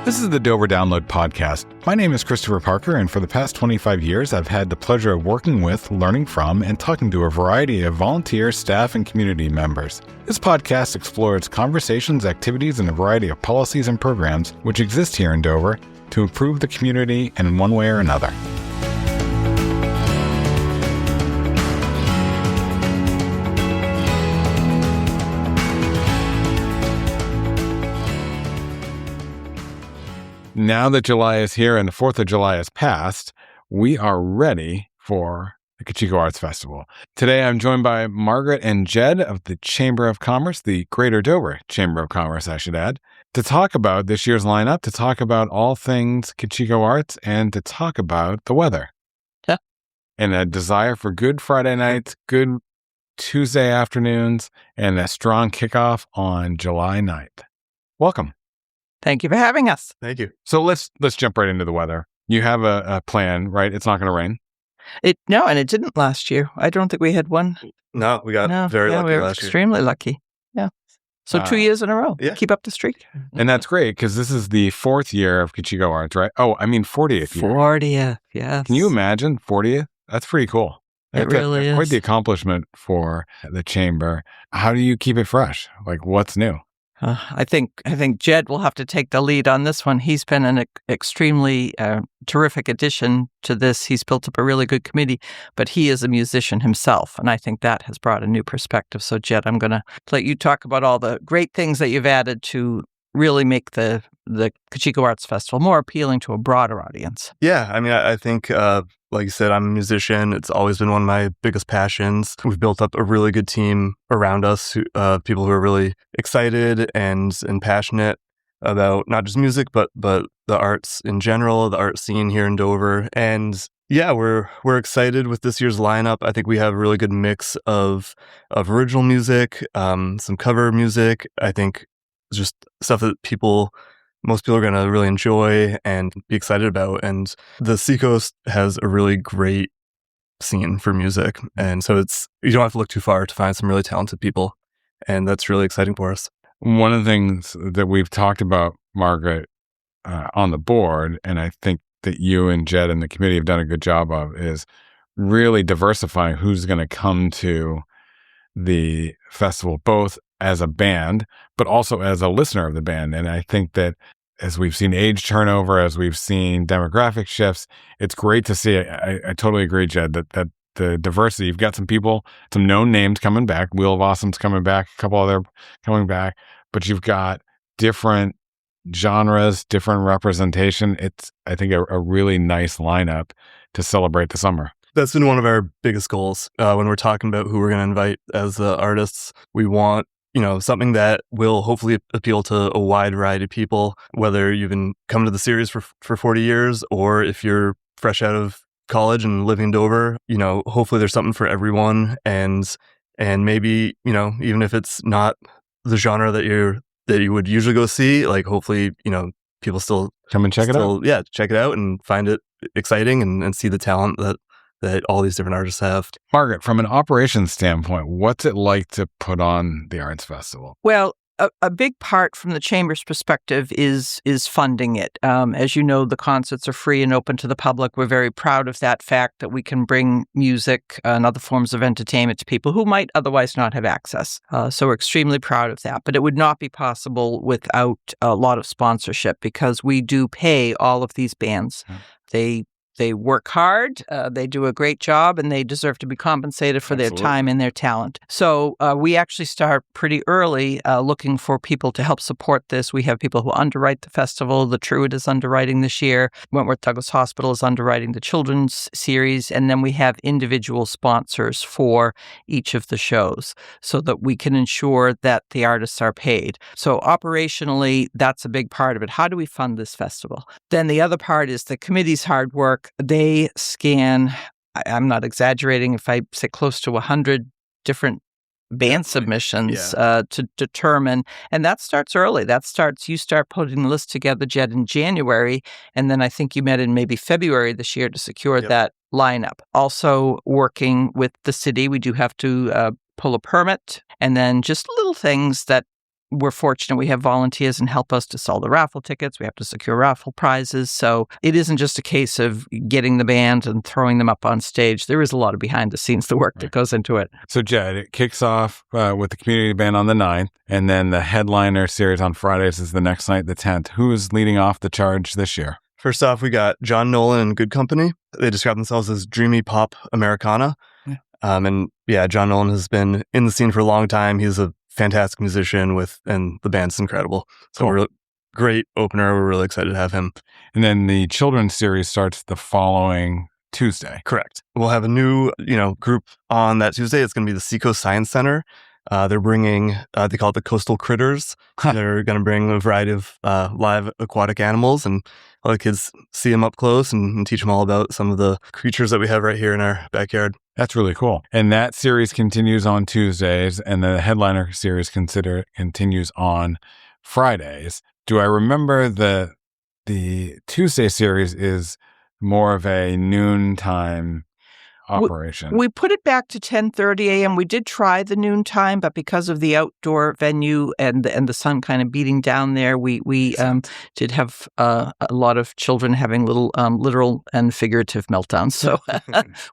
This is the Dover Download Podcast. My name is Christopher Parker, and for the past 25 years, I've had the pleasure of working with, learning from, and talking to a variety of volunteer, staff, and community members. This podcast explores conversations, activities, and a variety of policies and programs which exist here in Dover to improve the community in one way or another. Now that July is here and the 4th of July has passed, we are ready for the Cochecho Arts Festival. Today, I'm joined by Margaret and Jed of the Chamber of Commerce, the Greater Dover Chamber of Commerce, I should add, to talk about this year's lineup, to talk about all things Cochecho Arts, and to talk about the weather. Yeah. And a desire for good Friday nights, good Tuesday afternoons, and a strong kickoff on July 9th. Welcome. Thank you for having us. Thank you. So let's jump right into the weather. You have a plan, right? It's not going to rain. No, and it didn't last year. I don't think we had one. No, we got very lucky we were last year. extremely lucky. Yeah. So 2 years in a row. Yeah. Keep up the streak. And that's great because this is the 4th year of Cochecho Arts, right? Oh, I mean 40th year. 40th, yes. Can you imagine 40th? That's pretty cool. It really is. Quite the accomplishment for the chamber. How do you keep it fresh? Like, what's new? I think Jed will have to take the lead on this one. He's been an extremely terrific addition to this. He's built up a really good committee, but he is a musician himself, and I think that has brought a new perspective. So, Jed, I'm going to let you talk about all the great things that you've added to really make the Cochecho Arts Festival more appealing to a broader audience. Yeah, I mean, I think, like you said, I'm a musician. It's always been one of my biggest passions. We've built up a really good team around us, people who are really excited and passionate about not just music, but the arts in general, the art scene here in Dover. And yeah, we're excited with this year's lineup. I think we have a really good mix of original music, some cover music. I think just stuff that most people are going to really enjoy and be excited about. And the Seacoast has a really great scene for music. And so you don't have to look too far to find some really talented people. And that's really exciting for us. One of the things that we've talked about, Margaret, on the board, and I think that you and Jed and the committee have done a good job of, is really diversifying who's going to come to the festival, both as a band, but also as a listener of the band. And I think that as we've seen age turnover, as we've seen demographic shifts, it's great to see. I totally agree, Jed, that the diversity, you've got some people, some known names coming back. Wheel of Awesome's coming back, a couple other coming back, but you've got different genres, different representation. It's, I think, a really nice lineup to celebrate the summer. That's been one of our biggest goals when we're talking about who we're going to invite as the artists. We want something that will hopefully appeal to a wide variety of people, whether you've been coming to the series for 40 years or if you're fresh out of college and living in Dover. Hopefully there's something for everyone, and maybe even if it's not the genre that you would usually go see, like hopefully people still come and check it out. Yeah, check it out and find it exciting and see the talent that all these different artists have. Margaret, from an operations standpoint, what's it like to put on the Arts Festival? Well, a big part from the Chamber's perspective is funding it. As you know, the concerts are free and open to the public. We're very proud of that fact that we can bring music and other forms of entertainment to people who might otherwise not have access. So we're extremely proud of that. But it would not be possible without a lot of sponsorship, because we do pay all of these bands. Yeah. They work hard, they do a great job, and they deserve to be compensated for their time and their talent. So we actually start pretty early looking for people to help support this. We have people who underwrite the festival. The Truett is underwriting this year. Wentworth Douglas Hospital is underwriting the children's series. And then we have individual sponsors for each of the shows so that we can ensure that the artists are paid. So operationally, that's a big part of it. How do we fund this festival? Then the other part is the committee's hard work. They scan, I'm not exaggerating if I say close to 100 different band submissions to determine, and that starts early. You start putting the list together, Jed, in January, and then I think you met in maybe February this year to secure that lineup. Also working with the city, we do have to pull a permit, and then just little things that we're fortunate we have volunteers and help us to sell the raffle tickets. We have to secure raffle prizes. So it isn't just a case of getting the band and throwing them up on stage. There is a lot of behind the scenes, the work that goes into it. So, Jed, it kicks off with the community band on the 9th, and then the headliner series on Fridays is the next night, the 10th. Who is leading off the charge this year? First off, we got John Nolan and Good Company. They describe themselves as dreamy pop Americana. John Nolan has been in the scene for a long time. He's a fantastic musician and the band's incredible. So Cool. we're great opener. We're really excited to have him. And then the children's series starts the following Tuesday. Correct. We'll have a new, group on that Tuesday. It's going to be the Seacoast Science Center. They're bringing, they call it the Coastal Critters. They're going to bring a variety of live aquatic animals and let the kids see them up close and teach them all about some of the creatures that we have right here in our backyard. That's really cool. And that series continues on Tuesdays, and the headliner series continues on Fridays. Do I remember the Tuesday series is more of a noontime operation? We put it back to 10:30 a.m. We did try the noontime, but because of the outdoor venue and the sun kind of beating down there, we did have a lot of children having little literal and figurative meltdowns. So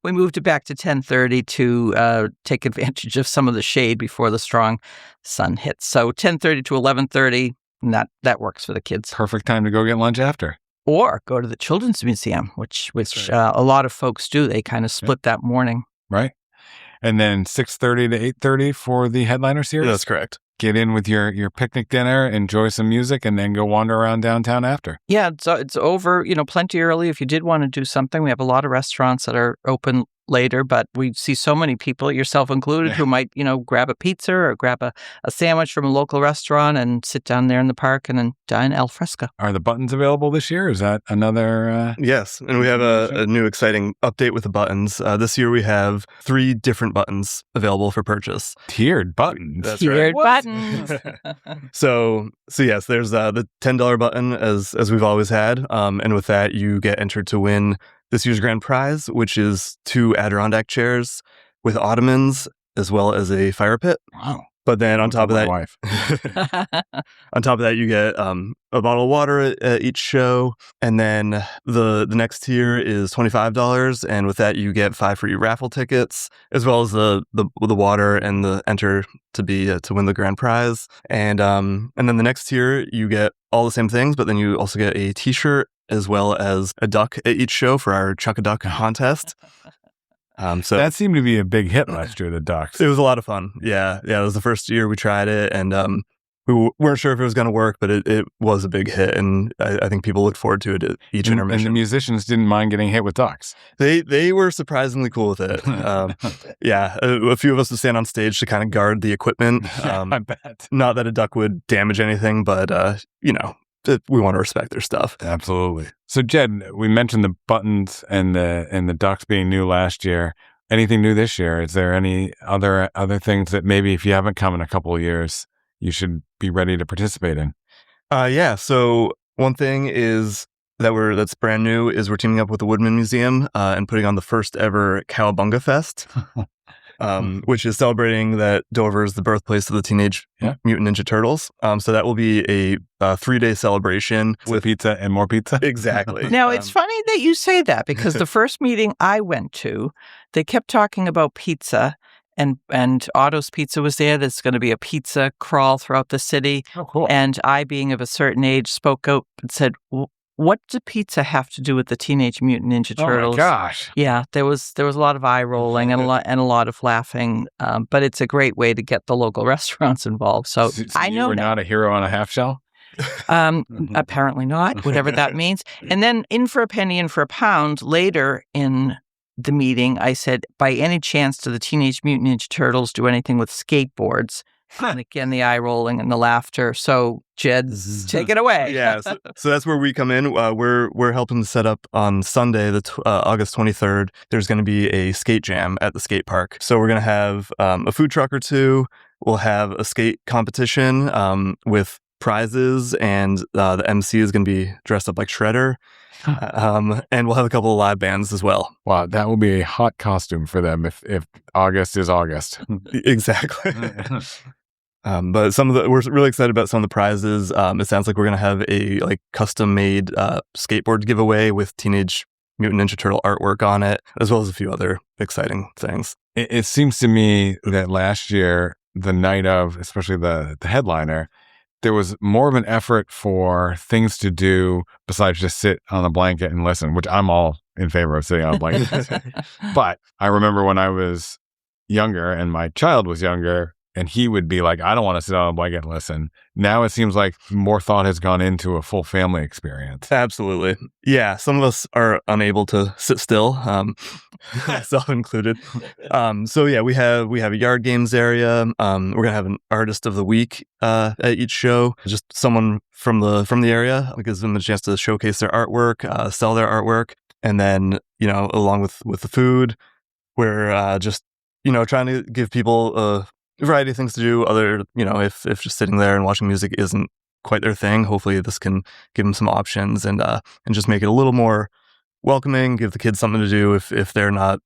we moved it back to 10:30 to take advantage of some of the shade before the strong sun hits. So 10:30 to 11:30, and that works for the kids. Perfect time to go get lunch after. Or go to the Children's Museum, which right. a lot of folks do. They kind of split that morning. Right. And then 6:30 to 8:30 for the headliner series? That's correct. Get in with your picnic dinner, enjoy some music, and then go wander around downtown after. Yeah, it's over, plenty early if you did want to do something. We have a lot of restaurants that are open later, but we see so many people, yourself included, who might, grab a pizza or grab a sandwich from a local restaurant and sit down there in the park and then dine al fresco. Are the buttons available this year? Is that another... Yes, and we have a new exciting update with the buttons. This year we have 3 different buttons available for purchase. Tiered buttons? That's Tiered right. buttons. So yes, there's the $10 button as we've always had, and with that you get entered to win this year's grand prize, which is 2 Adirondack chairs with ottomans as well as a fire pit. Wow. But then on top of that, wife. on top of that, you get a bottle of water at each show, and then the next tier is $25, and with that you get 5 free raffle tickets as well as the water and the enter to be to win the grand prize, and then the next tier you get all the same things, but then you also get a T-shirt as well as a duck at each show for our Chuck a Duck contest. So that seemed to be a big hit last year, the ducks. It was a lot of fun. Yeah. It was the first year we tried it, and we weren't sure if it was going to work, but it was a big hit, and I think people looked forward to it at each intermission. And the musicians didn't mind getting hit with ducks. They were surprisingly cool with it. A few of us would stand on stage to kind of guard the equipment. I bet. Not that a duck would damage anything, but we want to respect their stuff. Absolutely. So, Jed, we mentioned the buttons and the ducks being new last year. Anything new this year? Is there any other things that maybe if you haven't come in a couple of years, you should be ready to participate in? So one thing is that's brand new is we're teaming up with the Woodman Museum and putting on the first ever Cowabunga Fest. Which is celebrating that Dover is the birthplace of the Teenage Mutant Ninja Turtles. So that will be a 3-day celebration with pizza and more pizza. Exactly. Now, it's funny that you say that, because the first meeting I went to, they kept talking about pizza, and Otto's Pizza was there. There's going to be a pizza crawl throughout the city. Oh, cool. And I, being of a certain age, spoke out and said, what does pizza have to do with the Teenage Mutant Ninja Turtles? Oh my gosh! Yeah, there was a lot of eye rolling and a lot of laughing. But it's a great way to get the local restaurants involved. So I know you were not a hero on a half shell. Apparently not. Whatever that means. And then in for a penny, in for a pound. Later in the meeting, I said, by any chance, do the Teenage Mutant Ninja Turtles do anything with skateboards? And again, the eye rolling and the laughter. So, Jed, take it away. Yeah, so that's where we come in. We're helping to set up on Sunday, August 23rd. There's going to be a skate jam at the skate park. So we're going to have a food truck or 2. We'll have a skate competition with prizes, and the MC is going to be dressed up like Shredder. And we'll have a couple of live bands as well. Wow, that will be a hot costume for them if August is August. Exactly. But we're really excited about some of the prizes. It sounds like we're going to have a custom-made skateboard giveaway with Teenage Mutant Ninja Turtle artwork on it, as well as a few other exciting things. It seems to me that last year, the night of, especially the headliner, there was more of an effort for things to do besides just sit on a blanket and listen, which I'm all in favor of sitting on a blanket. But I remember when I was younger and my child was younger, and he would be like, I don't want to sit on a blanket and listen. Now it seems like more thought has gone into a full family experience. Absolutely. Yeah, some of us are unable to sit still, myself included. So yeah, we have a yard games area. We're gonna have an artist of the week at each show. Just someone from the area. It gives them a chance to showcase their artwork, sell their artwork, and then along with the food, we're just trying to give people a variety of things to do. Other if just sitting there and watching music isn't quite their thing, hopefully this can give them some options and just make it a little more welcoming, give the kids something to do if they're not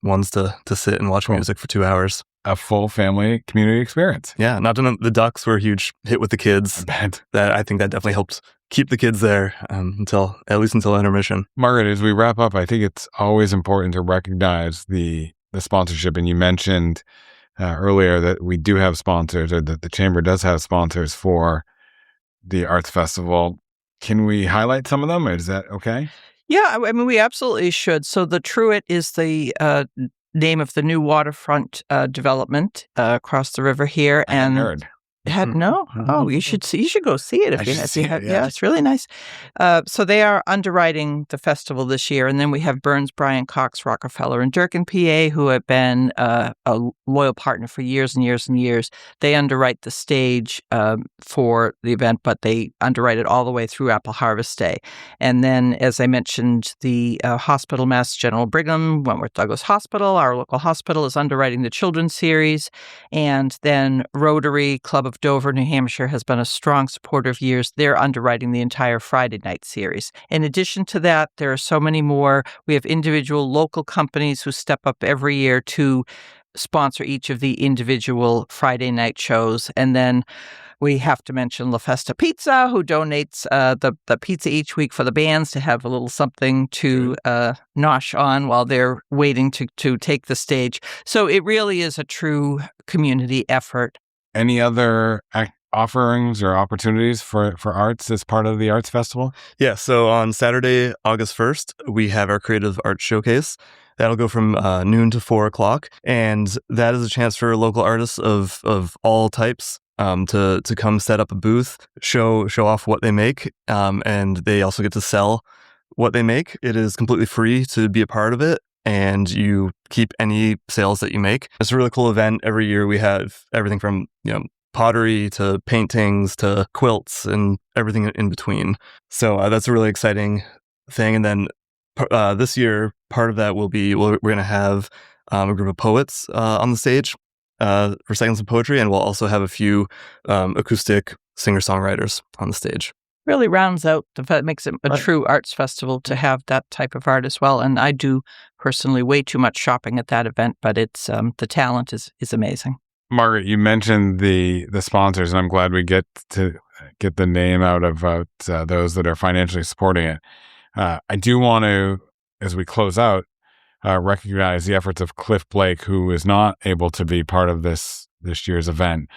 ones to sit and watch music for 2 hours. A full family community experience. Yeah, not to know, the Ducks were a huge hit with the kids. I think that definitely helped keep the kids there until intermission. Margaret, as we wrap up, I think it's always important to recognize the sponsorship, and you mentioned earlier that we do have sponsors, or that the Chamber does have sponsors for the Arts Festival. Can we highlight some of them? Is that okay? Yeah, I mean, we absolutely should. So the Truett is the name of the new waterfront development across the river here. And heard. No? Oh, you should go see it if you have. Yeah, it's really nice. So they are underwriting the festival this year, and then we have Burns, Bryant, Cox, Rockefeller, and Durkin, PA, who have been a loyal partner for years and years and years. They underwrite the stage for the event, but they underwrite it all the way through Apple Harvest Day. And then, as I mentioned, the hospital, Mass General Brigham, Wentworth Douglas Hospital, our local hospital, is underwriting the children's series, and then Rotary Club of Dover, New Hampshire, has been a strong supporter of years. They're underwriting the entire Friday night series. In addition to that, there are so many more. We have individual local companies who step up every year to sponsor each of the individual Friday night shows. And then we have to mention La Festa Pizza, who donates the pizza each week for the bands to have a little something to nosh on while they're waiting to take the stage. So it really is a true community effort. Any other offerings or opportunities for arts as part of the Arts Festival? Yeah, so on Saturday, August 1st, we have our Creative Arts Showcase. That'll go from noon to 4 o'clock, and that is a chance for local artists of all types to come set up a booth, show off what they make, and they also get to sell what they make. It is completely free to be a part of it, and you keep any sales that you make. It's a really cool event. Every year we have everything from pottery to paintings to quilts and everything in between. So that's a really exciting thing. And then this year, part of that will be we're going to have a group of poets on the stage for Seconds of Poetry, and we'll also have a few acoustic singer-songwriters on the stage. Really rounds out makes it a true arts festival to have that type of art as well. And I do personally way too much shopping at that event, but it's the talent is amazing. Margaret, you mentioned the sponsors, and I'm glad we get to get the name out of those that are financially supporting it. I do want to, as we close out, recognize the efforts of Cliff Blake, who is not able to be part of this year's event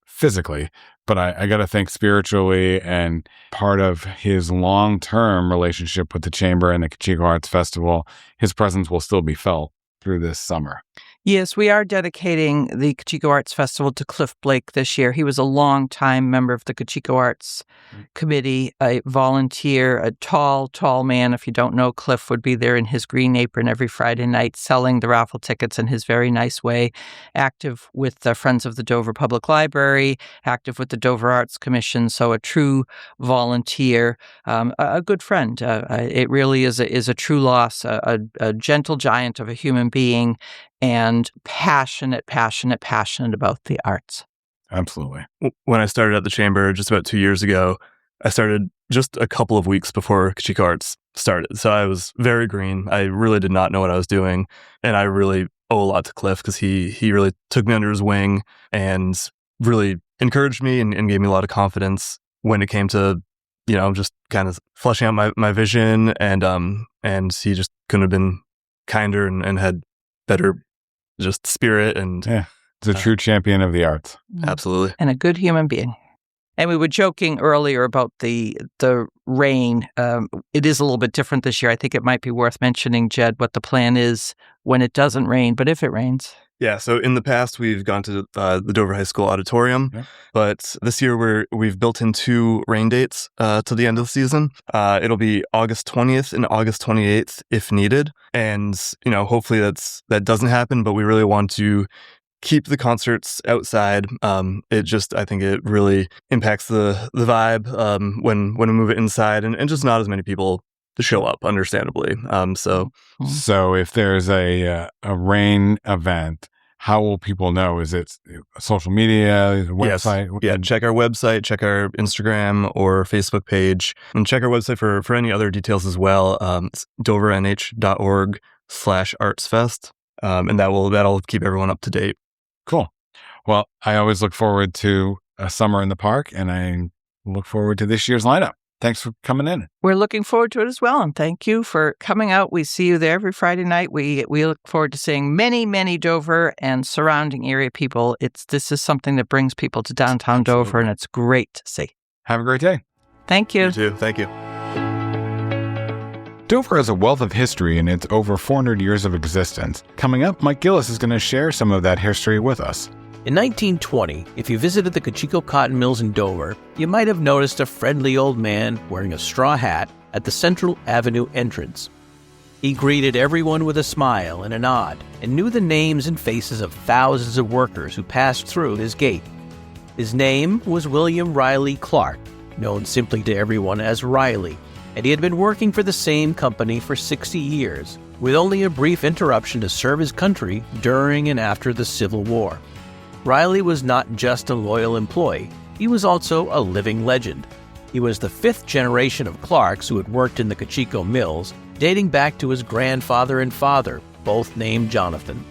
physically, but I got to think spiritually, and part of his long-term relationship with the Chamber and the Cochecho Arts Festival, his presence will still be felt through this summer. Yes, we are dedicating the Cochecho Arts Festival to Cliff Blake this year. He was a long-time member of the Cochecho Arts Committee, a volunteer, a tall man. If you don't know, Cliff would be there in his green apron every Friday night selling the raffle tickets in his very nice way, active with the Friends of the Dover Public Library, active with the Dover Arts Commission, so a true volunteer, a good friend. It really is a true loss, a gentle giant of a human being, and passionate about the arts. Absolutely. When I started at the Chamber just about 2 years ago, I started just a couple of weeks before Cochecho Arts started. So I was very green. I really did not know what I was doing. And I really owe a lot to Cliff because he really took me under his wing and really encouraged me and gave me a lot of confidence when it came to, just kind of fleshing out my vision. And he just couldn't have been kinder and had better just spirit. And Yeah, it's a true champion of the arts. Absolutely. And a good human being. And we were joking earlier about the rain. It is a little bit different this year. I think it might be worth mentioning, Jed, what the plan is when it doesn't rain, but if it rains. Yeah, so in the past, we've gone to the Dover High School auditorium, but this year we've built in 2 rain dates to the end of the season. It'll be August 20th and August 28th if needed. And, hopefully that doesn't happen, but we really want to keep the concerts outside. I think it really impacts the vibe when we move it inside, and just not as many people to show up, understandably. So if there's a rain event, how will people know? Is it social media, website? Yes. Yeah, check our website, check our Instagram or Facebook page, and check our website for any other details as well. It's dovernh.org/artsfest, and that'll keep everyone up to date. Cool. Well, I always look forward to a summer in the park, and I look forward to this year's lineup. Thanks for coming in. We're looking forward to it as well, and thank you for coming out. We see you there every Friday night. We look forward to seeing many, many Dover and surrounding area people. This is something that brings people to downtown Dover, and it's great to see. Have a great day. Thank you. You too. Thank you. Dover has a wealth of history in its over 400 years of existence. Coming up, Mike Gillis is going to share some of that history with us. In 1920, if you visited the Cochecho cotton mills in Dover, you might have noticed a friendly old man wearing a straw hat at the Central Avenue entrance. He greeted everyone with a smile and a nod, and knew the names and faces of thousands of workers who passed through his gate. His name was William Riley Clark, known simply to everyone as Riley, and he had been working for the same company for 60 years, with only a brief interruption to serve his country during and after the Civil War. Riley was not just a loyal employee, he was also a living legend. He was the 5th generation of Clarks who had worked in the Cochecho mills, dating back to his grandfather and father, both named Jonathan.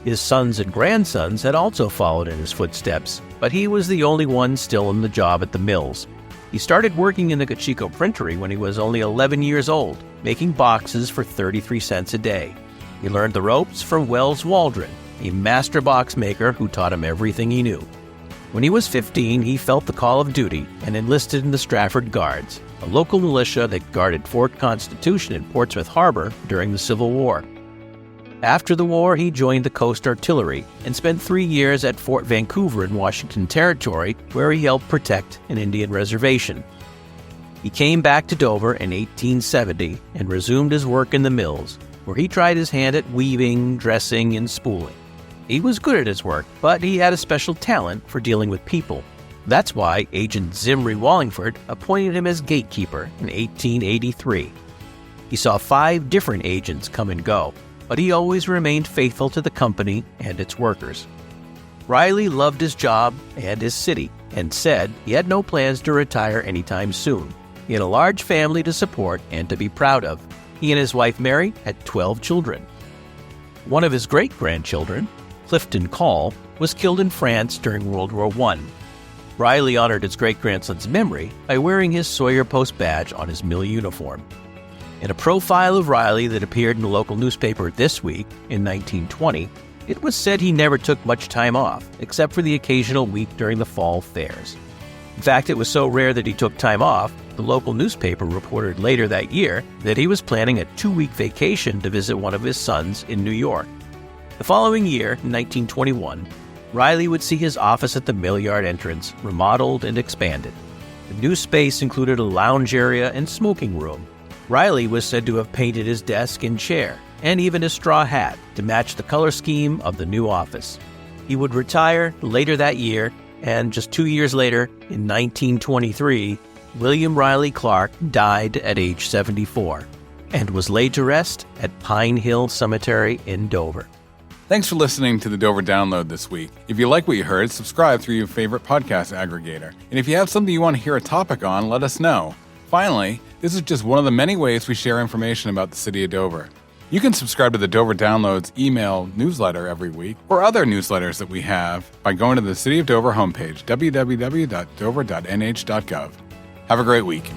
His sons and grandsons had also followed in his footsteps, but he was the only one still on the job at the mills. He started working in the Cochecho printery when he was only 11 years old, making boxes for 33 cents a day. He learned the ropes from Wells Waldron, a master box maker who taught him everything he knew. When he was 15, he felt the call of duty and enlisted in the Strafford Guards, a local militia that guarded Fort Constitution in Portsmouth Harbor during the Civil War. After the war, he joined the Coast Artillery and spent 3 years at Fort Vancouver in Washington Territory, where he helped protect an Indian reservation. He came back to Dover in 1870 and resumed his work in the mills, where he tried his hand at weaving, dressing, and spooling. He was good at his work, but he had a special talent for dealing with people. That's why Agent Zimri Wallingford appointed him as gatekeeper in 1883. He saw 5 different agents come and go, but he always remained faithful to the company and its workers. Riley loved his job and his city, and said he had no plans to retire anytime soon. He had a large family to support and to be proud of. He and his wife Mary had 12 children. One of his great-grandchildren, Clifton Call, was killed in France during World War I. Riley honored his great-grandson's memory by wearing his Sawyer Post badge on his mill uniform. In a profile of Riley that appeared in the local newspaper This Week in 1920, it was said he never took much time off, except for the occasional week during the fall fairs. In fact, it was so rare that he took time off, the local newspaper reported later that year that he was planning a 2-week vacation to visit one of his sons in New York. The following year, in 1921, Riley would see his office at the mill yard entrance remodeled and expanded. The new space included a lounge area and smoking room. Riley was said to have painted his desk and chair, and even his straw hat, to match the color scheme of the new office. He would retire later that year, and just 2 years later, in 1923, William Riley Clark died at age 74, and was laid to rest at Pine Hill Cemetery in Dover. Thanks for listening to the Dover Download this week. If you like what you heard, subscribe through your favorite podcast aggregator. And if you have something you want to hear a topic on, let us know. Finally, this is just one of the many ways we share information about the city of Dover. You can subscribe to the Dover Downloads email newsletter every week or other newsletters that we have by going to the City of Dover homepage, www.dover.nh.gov. Have a great week.